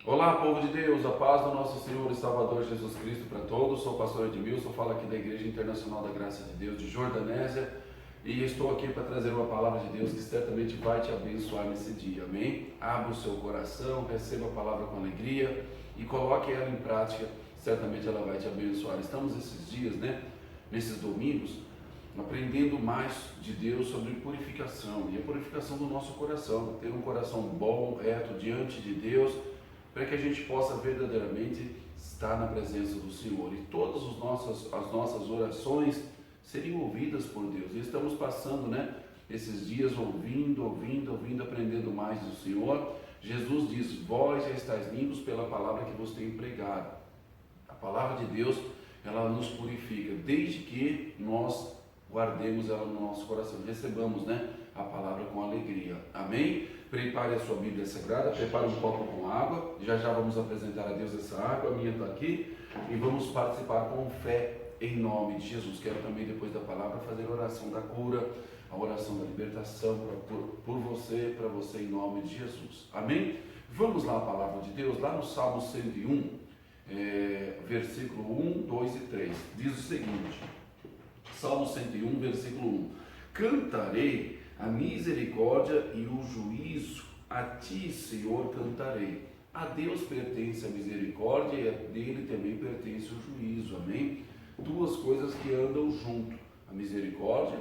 Olá, povo de Deus, a paz do nosso Senhor e Salvador Jesus Cristo para todos. Sou o pastor Edmilson, falo aqui da Igreja Internacional da Graça de Deus de Jordanésia e estou aqui para trazer uma palavra de Deus que certamente vai te abençoar nesse dia, amém? Abra o seu coração, receba a palavra com alegria e coloque ela em prática, certamente ela vai te abençoar. Estamos esses dias, nesses domingos, aprendendo mais de Deus sobre purificação e a purificação do nosso coração, ter um coração bom, reto diante de Deus, para que a gente possa verdadeiramente estar na presença do Senhor e todas as nossas orações seriam ouvidas por Deus. E estamos passando, esses dias ouvindo, aprendendo mais do Senhor. Jesus diz: vós já estáis limpos pela palavra que vos tenho pregado. A palavra de Deus, ela nos purifica, desde que nós guardemos ela no nosso coração, recebamos, a palavra com alegria, amém? Prepare a sua Bíblia Sagrada, prepare um copo com água, já vamos apresentar a Deus essa água, a minha está aqui, e vamos participar com fé em nome de Jesus. Quero também, depois da palavra, fazer a oração da cura, a oração da libertação por você, para você, em nome de Jesus, amém? Vamos lá, a palavra de Deus, lá no Salmo 101, versículo 1, 2 e 3, diz o seguinte: Salmo 101, versículo 1: cantarei a misericórdia e o juízo, a ti, Senhor, cantarei. A Deus pertence a misericórdia e a dele também pertence o juízo, amém? Duas coisas que andam junto: a misericórdia,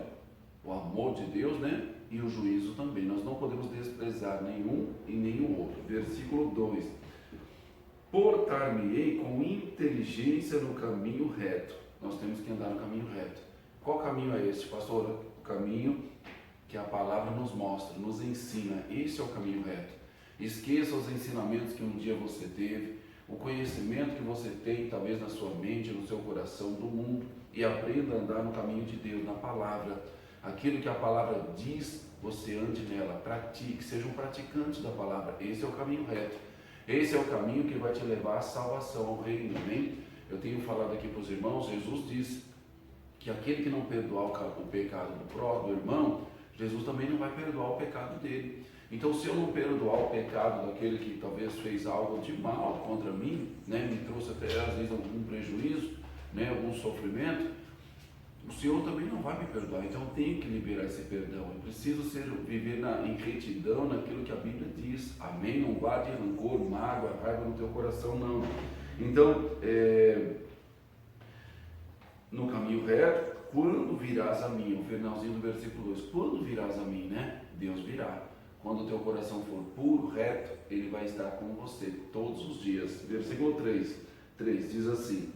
o amor de Deus, e o juízo também. Nós não podemos desprezar nenhum e nem o outro. Versículo 2: portar-me-ei com inteligência no caminho reto. Nós temos que andar no caminho reto. Qual caminho é esse, pastor? O caminho que a palavra nos mostra, nos ensina. Esse é o caminho reto. Esqueça os ensinamentos que um dia você teve, o conhecimento que você tem, talvez na sua mente, no seu coração, do mundo, e aprenda a andar no caminho de Deus, na palavra. Aquilo que a palavra diz, você ande nela, pratique, seja um praticante da palavra. Esse é o caminho reto. Esse é o caminho que vai te levar à salvação, ao reino, amém? Eu tenho falado aqui para os irmãos, Jesus disse que aquele que não perdoar o pecado do irmão, Jesus também não vai perdoar o pecado dele. Então, se eu não perdoar o pecado daquele que talvez fez algo de mal contra mim, me trouxe até às vezes algum prejuízo, algum sofrimento, o Senhor também não vai me perdoar. Então, eu tenho que liberar esse perdão. Eu preciso viver em retidão naquilo que a Bíblia diz. Amém? Não guarde rancor, mágoa, raiva no teu coração, não. Então, no caminho reto, quando virás a mim, o finalzinho do versículo 2, quando virás a mim, Deus virá. Quando o teu coração for puro, reto, Ele vai estar com você todos os dias. Versículo 3 diz assim: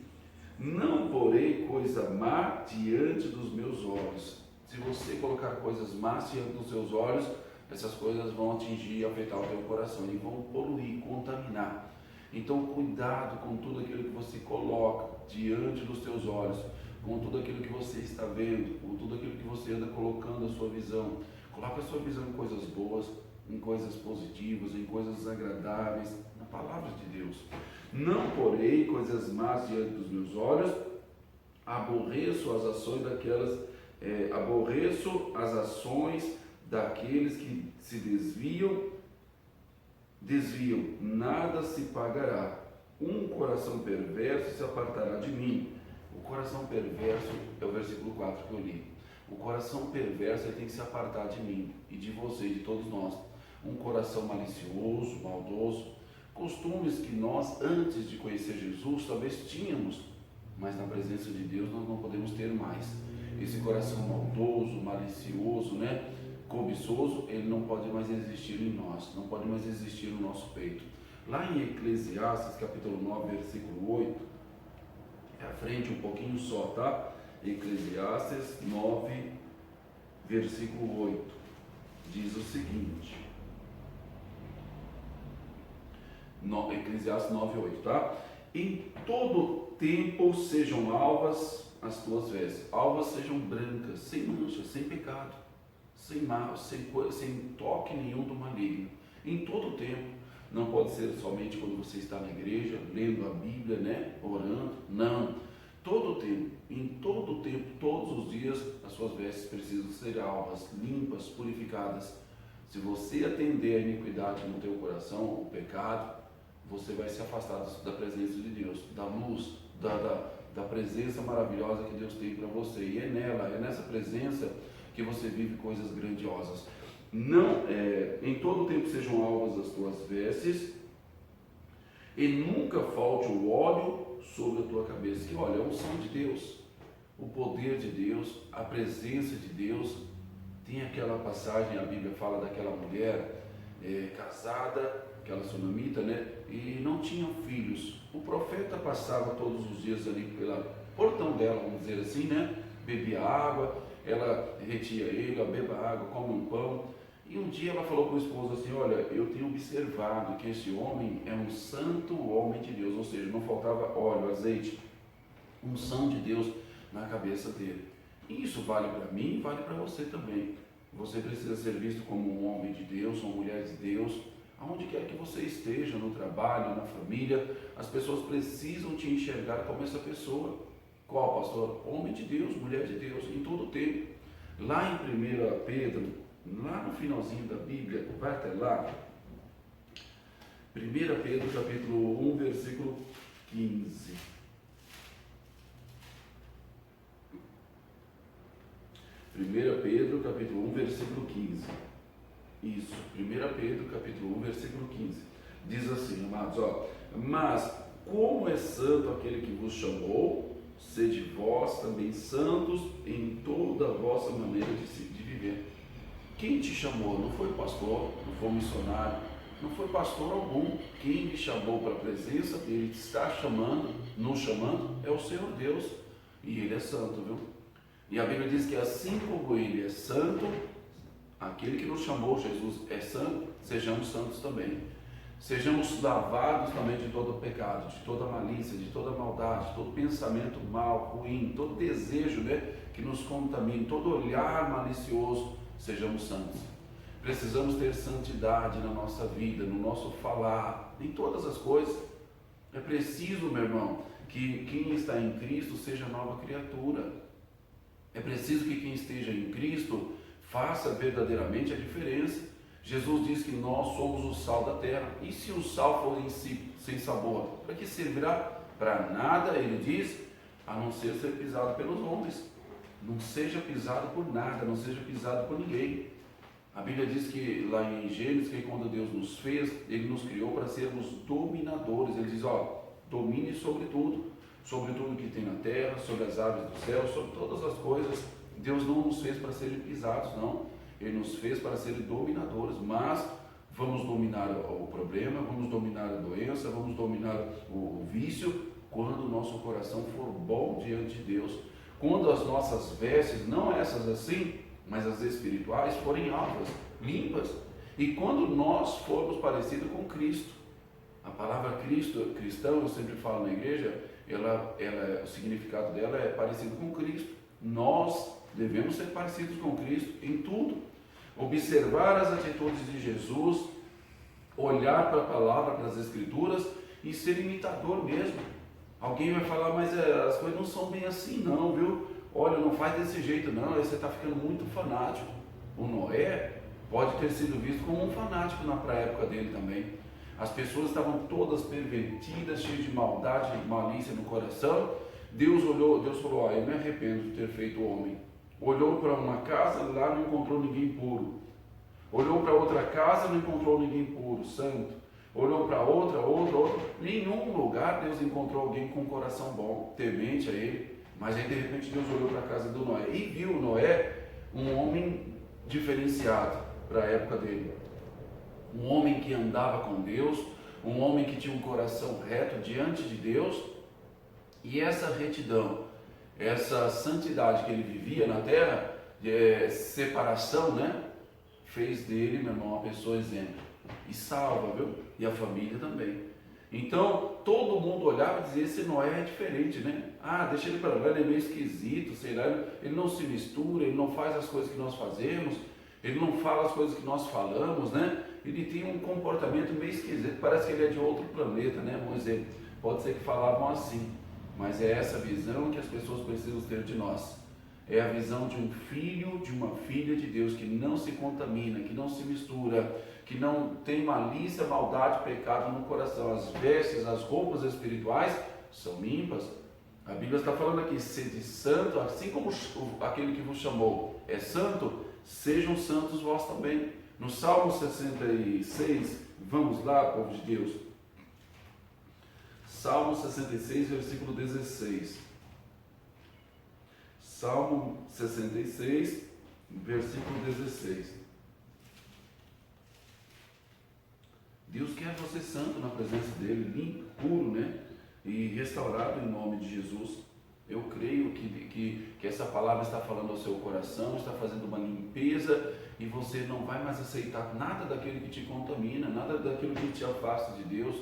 não porei coisa má diante dos meus olhos. Se você colocar coisas más diante dos seus olhos, essas coisas vão atingir e afetar o teu coração, e vão poluir, contaminar. Então, cuidado com tudo aquilo que você coloca diante dos teus olhos, com tudo aquilo que você está vendo, com tudo aquilo que você anda colocando a sua visão. Coloque a sua visão em coisas boas, em coisas positivas, em coisas agradáveis, na palavra de Deus. Não porei coisas más diante dos meus olhos, aborreço as ações daqueles que se desviam, nada se pagará. Um coração perverso se apartará de mim. O coração perverso é o versículo 4 que eu li. O coração perverso tem que se apartar de mim e de você, de todos nós. Um coração malicioso, maldoso, costumes que nós, antes de conhecer Jesus, talvez tínhamos, mas na presença de Deus nós não podemos ter mais. Esse coração maldoso, malicioso, cobiçoso, ele não pode mais existir em nós, não pode mais existir no nosso peito. Lá em Eclesiastes, capítulo 9, versículo 8, à frente um pouquinho só, tá? Eclesiastes 9, versículo 8, diz o seguinte, Eclesiastes 9, 8, tá? Em todo tempo sejam alvas as tuas vestes, alvas sejam brancas, sem mancha, sem pecado, sem mal, sem toque nenhum do maligno. Em todo tempo, não pode ser somente quando você está na igreja, lendo a Bíblia, orando, não. Todo tempo, em todo tempo, todos os dias, as suas vestes precisam ser alvas, limpas, purificadas. Se você atender a iniquidade no teu coração, o pecado, você vai se afastar da presença de Deus, da luz, da presença maravilhosa que Deus tem para você. E é nessa presença que você vive coisas grandiosas. Não, em todo tempo sejam alvas as tuas vestes, e nunca falte o óleo sobre a tua cabeça. Que olha, a unção de Deus, o poder de Deus, a presença de Deus. Tem aquela passagem, a Bíblia fala daquela mulher casada, aquela sunamita, né? E não tinham filhos. O profeta passava todos os dias ali pelo portão dela, vamos dizer assim, né? Bebia água, ela retia ele, beba água, come um pão. E um dia ela falou para o esposo assim: olha, eu tenho observado que esse homem é um santo homem de Deus, ou seja, não faltava óleo, azeite, unção de Deus na cabeça dele. E isso vale para mim e vale para você também. Você precisa ser visto como um homem de Deus, uma mulher de Deus, aonde quer que você esteja, no trabalho, na família. As pessoas precisam te enxergar como essa pessoa. Qual, pastor? Homem de Deus, mulher de Deus, em todo o tempo. Lá em 1 Pedro, lá no finalzinho da Bíblia, vai até lá, 1 Pedro capítulo 1, versículo 15. 1 Pedro capítulo 1, versículo 15. Isso, 1 Pedro capítulo 1, versículo 15. Diz assim, amados, mas como é santo aquele que vos chamou, sede vós também santos em toda a vossa maneira de viver. Quem te chamou? Não foi pastor, não foi missionário, não foi pastor algum. Quem lhe chamou para a presença dele, que está chamando, nos chamando, é o Senhor Deus. E Ele é santo, viu? E a Bíblia diz que assim como Ele é santo, aquele que nos chamou, Jesus, é santo, sejamos santos também. Sejamos lavados também de todo pecado, de toda malícia, de toda maldade, de todo pensamento mal, ruim, todo desejo, né, que nos contamine, todo olhar malicioso. Sejamos santos. Precisamos ter santidade na nossa vida, no nosso falar, em todas as coisas. É preciso, meu irmão, que quem está em Cristo seja nova criatura. É preciso que quem esteja em Cristo faça verdadeiramente a diferença. Jesus diz que nós somos o sal da terra. E se o sal for em si sem sabor, para que servirá? Para nada, ele diz, a não ser pisado pelos homens. Não seja pisado por nada, não seja pisado por ninguém. A Bíblia diz que lá em Gênesis, que quando Deus nos fez, Ele nos criou para sermos dominadores. Ele diz, domine sobre tudo que tem na terra, sobre as aves do céu, sobre todas as coisas. Deus não nos fez para serem pisados, não. Ele nos fez para serem dominadores, mas vamos dominar o problema, vamos dominar a doença, vamos dominar o vício, quando o nosso coração for bom diante de Deus. Quando as nossas vestes, não essas assim, mas as espirituais, forem alvas, limpas. E quando nós formos parecidos com Cristo. A palavra Cristo, cristão, eu sempre falo na igreja, o significado dela é parecido com Cristo. Nós devemos ser parecidos com Cristo em tudo. Observar as atitudes de Jesus, olhar para a palavra, para as escrituras e ser imitador mesmo. Alguém vai falar, mas as coisas não são bem assim não, viu? Olha, não faz desse jeito não, aí você está ficando muito fanático. O Noé pode ter sido visto como um fanático na época dele também. As pessoas estavam todas pervertidas, cheias de maldade, de malícia no coração. Deus falou, eu me arrependo de ter feito o homem. Olhou para uma casa, lá não encontrou ninguém puro. Olhou para outra casa, não encontrou ninguém puro, santo. Olhou para outra. Nenhum lugar Deus encontrou alguém com um coração bom, temente a Ele. Mas aí de repente Deus olhou para a casa do Noé e viu Noé um homem diferenciado para a época dele. Um homem que andava com Deus, um homem que tinha um coração reto diante de Deus. E essa retidão, essa santidade que ele vivia na terra, separação, né? Fez dele, meu irmão, uma pessoa exemplo. E salva, viu? E a família também. Então, todo mundo olhava e dizia, esse Noé é diferente, né? Deixa ele para lá, ele é meio esquisito, sei lá, ele não se mistura, ele não faz as coisas que nós fazemos, ele não fala as coisas que nós falamos, né? Ele tem um comportamento meio esquisito, parece que ele é de outro planeta, né? Vamos dizer, pode ser que falavam assim, mas é essa visão que as pessoas precisam ter de nós. É a visão de um filho, de uma filha de Deus que não se contamina, que não se mistura, que não tem malícia, maldade, pecado no coração. As vestes, as roupas espirituais são limpas. A Bíblia está falando aqui, sede santo, assim como aquele que vos chamou é santo, sejam santos vós também. No Salmo 66, vamos lá, povo de Deus. Salmo 66, versículo 16. Salmo 66, versículo 16. Deus quer você santo na presença dele, limpo, puro, né? E restaurado em nome de Jesus. Eu creio que essa palavra está falando ao seu coração, está fazendo uma limpeza e você não vai mais aceitar nada daquilo que te contamina, nada daquilo que te afasta de Deus,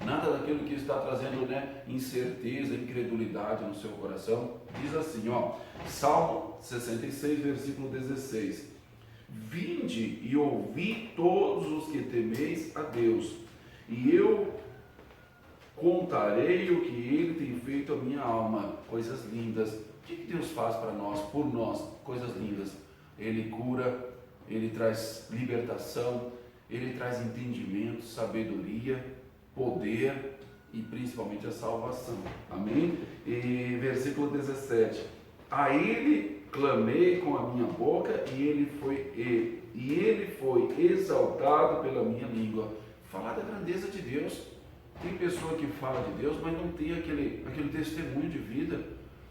nada daquilo que está trazendo, né, incerteza, incredulidade no seu coração. Diz assim, ó, Salmo 66, versículo 16: Vinde e ouvi todos os que temeis a Deus, e eu contarei o que Ele tem feito à minha alma. Coisas lindas. O que Deus faz para nós, por nós? Coisas lindas. Ele cura, Ele traz libertação, Ele traz entendimento, sabedoria, poder e principalmente a salvação. Amém? E versículo 17: A Ele clamei com a minha boca e Ele foi exaltado pela minha língua. Falar da grandeza de Deus. Tem pessoa que fala de Deus, mas não tem aquele testemunho de vida.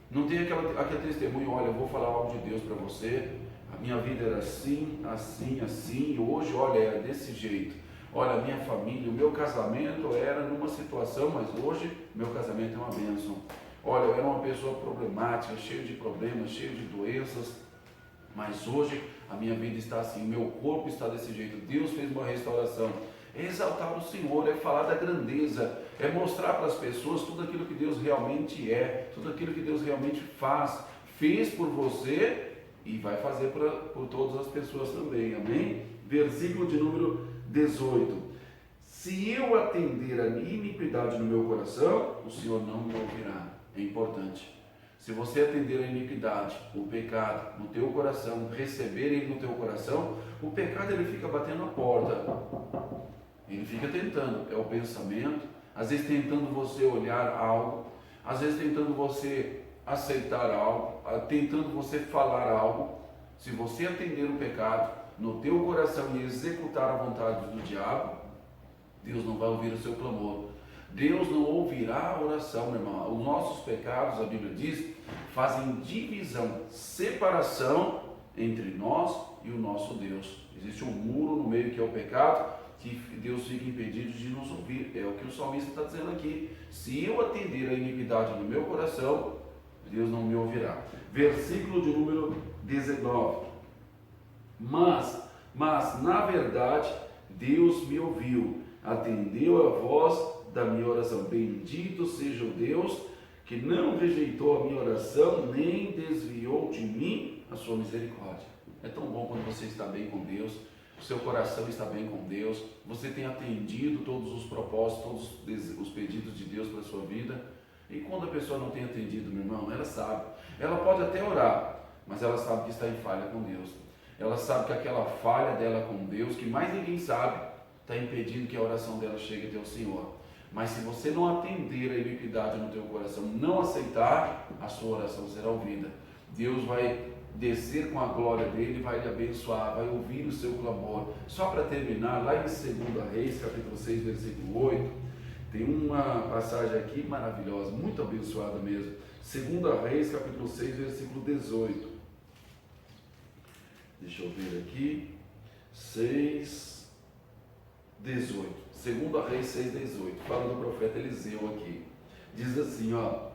Não tem aquele testemunho, olha, eu vou falar algo de Deus para você. A minha vida era assim, assim, assim, e hoje, olha, é desse jeito. Olha, a minha família, o meu casamento era numa situação, mas hoje meu casamento é uma bênção. Olha, eu era uma pessoa problemática, cheio de problemas, cheio de doenças, mas hoje a minha vida está assim, o meu corpo está desse jeito. Deus fez uma restauração. É exaltar o Senhor, é falar da grandeza, é mostrar para as pessoas tudo aquilo que Deus realmente é, tudo aquilo que Deus realmente fez por você e vai fazer por todas as pessoas também, amém? Versículo de número 18: Se eu atender a iniquidade no meu coração, o Senhor não me ouvirá. É importante. Se você atender a iniquidade, o pecado no teu coração, receber ele no teu coração, o pecado ele fica batendo a porta. Ele fica tentando, é o pensamento, às vezes tentando você olhar algo, às vezes tentando você aceitar algo, tentando você falar algo. Se você atender o pecado no teu coração e executar a vontade do diabo, Deus não vai ouvir o seu clamor. Deus não ouvirá a oração, meu irmão. Os nossos pecados, a Bíblia diz, fazem divisão, separação entre nós e o nosso Deus. Existe um muro no meio que é o pecado, que Deus fica impedido de nos ouvir. É o que o salmista está dizendo aqui. Se eu atender a iniquidade no meu coração, Deus não me ouvirá. Versículo de número 19: Mas na verdade Deus me ouviu, atendeu a voz da minha oração. Bendito seja o Deus que não rejeitou a minha oração, nem desviou de mim a sua misericórdia. É tão bom quando você está bem com Deus, o seu coração está bem com Deus, você tem atendido todos os propósitos, todos os pedidos de Deus para a sua vida. E quando a pessoa não tem atendido, meu irmão, ela sabe, ela pode até orar, mas ela sabe que está em falha com Deus. Ela sabe que aquela falha dela com Deus, que mais ninguém sabe, está impedindo que a oração dela chegue até o Senhor. Mas se você não atender a iniquidade no teu coração, não aceitar, a sua oração será ouvida. Deus vai descer com a glória dele, vai lhe abençoar, vai ouvir o seu clamor. Só para terminar, lá em 2 Reis, capítulo 6, versículo 8, tem uma passagem aqui maravilhosa, muito abençoada mesmo. 2 Reis, capítulo 6, versículo 18. Deixa eu ver aqui. 6, 18. 2 Reis 6, 18. Fala do profeta Eliseu aqui. Diz assim, ó.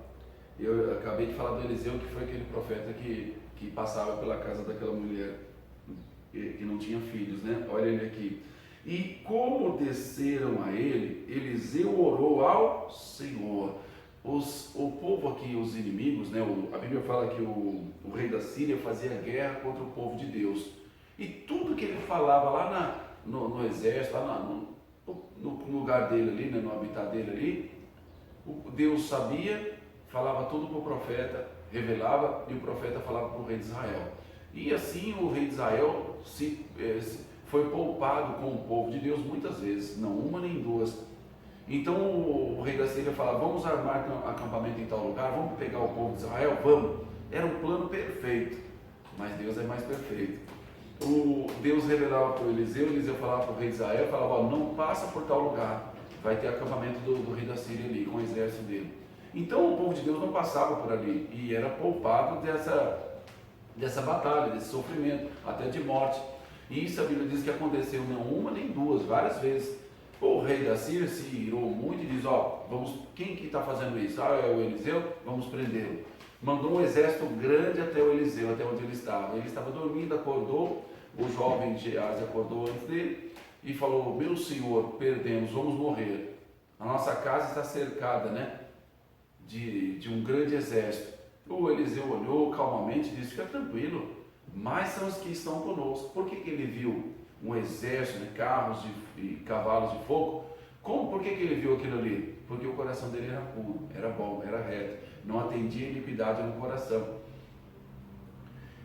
Eu acabei de falar do Eliseu, que foi aquele profeta que passava pela casa daquela mulher que não tinha filhos, né? Olha ele aqui. E como desceram a ele, Eliseu orou ao Senhor. O povo aqui, os inimigos, né? A Bíblia fala que o rei da Síria fazia guerra contra o povo de Deus. E tudo que ele falava lá no exército, lá no lugar dele ali, né? No habitat dele ali, Deus sabia, falava tudo para o profeta, revelava, e o profeta falava para o rei de Israel. E assim o rei de Israel foi poupado com o povo de Deus muitas vezes, não uma nem duas. Então o rei da Síria fala: vamos armar acampamento em tal lugar, vamos pegar o povo de Israel, vamos. Era um plano perfeito, mas Deus é mais perfeito. Deus revelava para o Eliseu, Eliseu falava para o rei de Israel, falava: ó, não passa por tal lugar, vai ter acampamento do rei da Síria ali, com o exército dele. Então o povo de Deus não passava por ali, e era poupado dessa batalha, desse sofrimento, até de morte. E isso a Bíblia diz que aconteceu não uma nem duas, várias vezes. O rei da Síria se irou muito e diz: ó, quem que está fazendo isso? Ah, é o Eliseu? Vamos prendê-lo. Mandou um exército grande até o Eliseu, até onde ele estava. Ele estava dormindo, acordou, o jovem Geazi acordou antes dele e falou: meu senhor, perdemos, vamos morrer. A nossa casa está cercada, né, de um grande exército. O Eliseu olhou calmamente e disse: fica tranquilo, mais são os que estão conosco. Por que ele viu um exército de carros e cavalos de fogo? Por que ele viu aquilo ali? Porque o coração dele era puro, era bom, era reto, não atendia iniquidade no coração.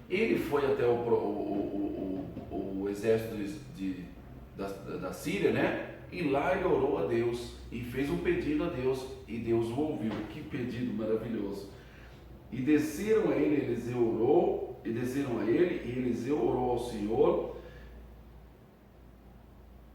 Ele foi até o exército da Síria, né? E lá ele orou a Deus e fez um pedido a Deus, e Deus o ouviu. Que pedido maravilhoso! E desceram a ele, Eliseu orou, e Eliseu orou ao Senhor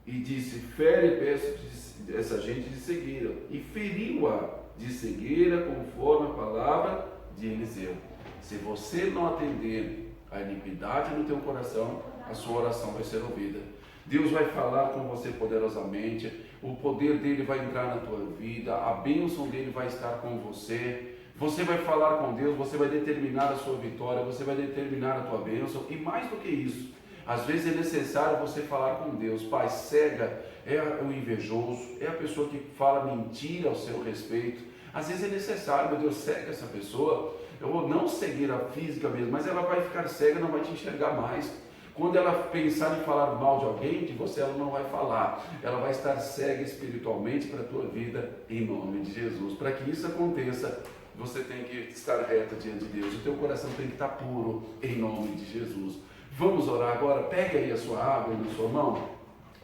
e disse: fere e peço essa gente de cegueira, e feriu-a de cegueira conforme a palavra de Eliseu. Se você não atender a iniquidade no teu coração, a sua oração vai ser ouvida. Deus vai falar com você poderosamente, o poder dele vai entrar na tua vida, a bênção dele vai estar com você. Você vai falar com Deus, você vai determinar a sua vitória, você vai determinar a tua bênção. E mais do que isso, às vezes é necessário você falar com Deus. Pai, cega é o invejoso, é a pessoa que fala mentira ao seu respeito. Às vezes é necessário, meu Deus, cega essa pessoa, ou não cegueira física mesmo, mas ela vai ficar cega, não vai te enxergar mais. Quando ela pensar em falar mal de alguém, de você ela não vai falar, ela vai estar cega espiritualmente para a tua vida, em nome de Jesus. Para que isso aconteça, você tem que estar reto diante de Deus, o teu coração tem que estar puro, em nome de Jesus. Vamos orar agora. Pega aí a sua água na sua mão.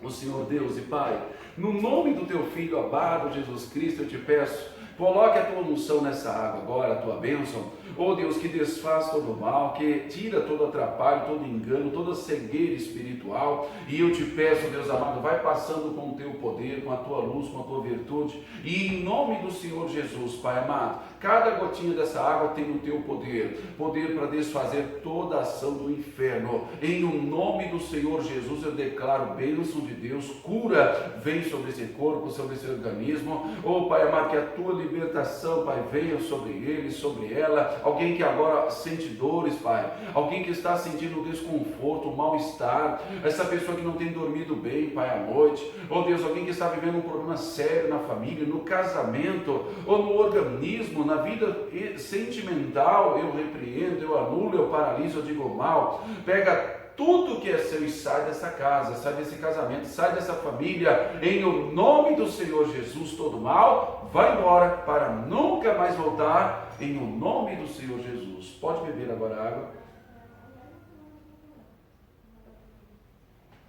O Senhor Deus e Pai, no nome do teu Filho amado Jesus Cristo, eu te peço, coloque a tua unção nessa água agora, a tua bênção. Oh Deus, que desfaz todo o mal, que tira todo atrapalho, todo engano, toda cegueira espiritual. E eu te peço, Deus amado, vai passando com o teu poder, com a tua luz, com a tua virtude. E em nome do Senhor Jesus, Pai amado, cada gotinha dessa água tem o teu poder para desfazer toda a ação do inferno. Em o nome do Senhor Jesus, eu declaro bênção de Deus, cura vem sobre esse corpo, sobre esse organismo. Oh Pai amado, que a tua libertação, Pai, venha sobre ele, sobre ela. Alguém que agora sente dores, Pai, alguém que está sentindo desconforto, mal-estar, essa pessoa que não tem dormido bem, Pai, à noite. Oh Deus, alguém que está vivendo um problema sério na família, no casamento, ou no organismo, na vida sentimental, eu repreendo, eu anulo, eu paraliso, eu digo mal. Pega tudo que é seu e sai dessa casa, sai desse casamento, sai dessa família, em o nome do Senhor Jesus. Todo mal vai embora para nunca mais voltar, em o nome do Senhor Jesus. Pode beber agora a água.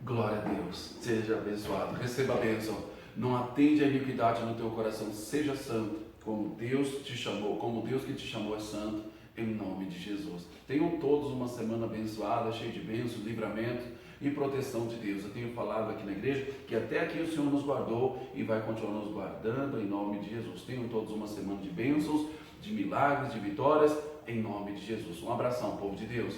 Glória a Deus, seja abençoado, receba a bênção. Não atende a iniquidade no teu coração, seja santo, como Deus te chamou, como Deus que te chamou é santo, em nome de Jesus. Tenham todos uma semana abençoada, cheia de bênçãos, livramento e proteção de Deus. Eu tenho falado aqui na igreja que até aqui o Senhor nos guardou e vai continuar nos guardando em nome de Jesus. Tenham todos uma semana de bênçãos, de milagres, de vitórias, em nome de Jesus. Um abração, povo de Deus.